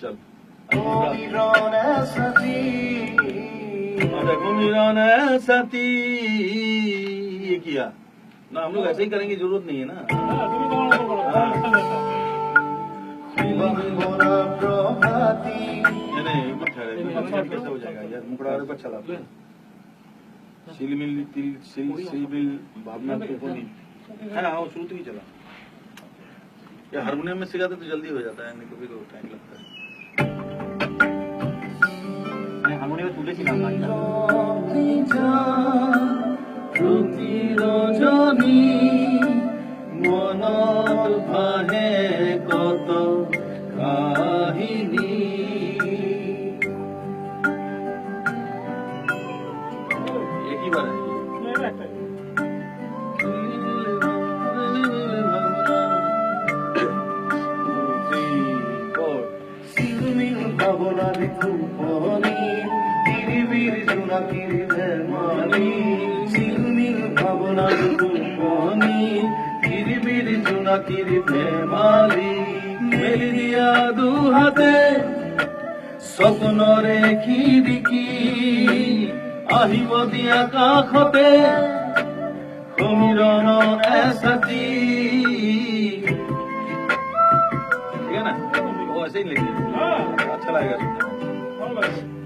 चल साथी ये किया ना, हम लोग ऐसे ही करेंगे, जरूरत नहीं है ना। नहीं मत ठहरे, कैसे हो जाएगा यार, मुकड़ा पर चला सिलमिल तिल सिलमिल भावना है ना। हाँ शुरू तो ही चला या हारमोनियम में सिखाते तो जल्दी हो जाता है, नहीं कभी तो टाइम लगता है। হারমোনিয়ামে তুলেছিলাম না রজনী মনত ভাহে কত কাহিনী। একই বার ভাবনার কুপনি কিরিবির জোনাকির ভেমানি, সিলমিল ভাবনার কুপনি কিরিবির জোনাকির ভেমালি। মেলি দিয়া দু হাতে স্বপ্ন রেখি বিকি আহিব দিয়া কাষতে সমীৰণ এছাতি। ठीक है ना, वो ऐसे ही लिखिए, अच्छा लगेगा सुनने में।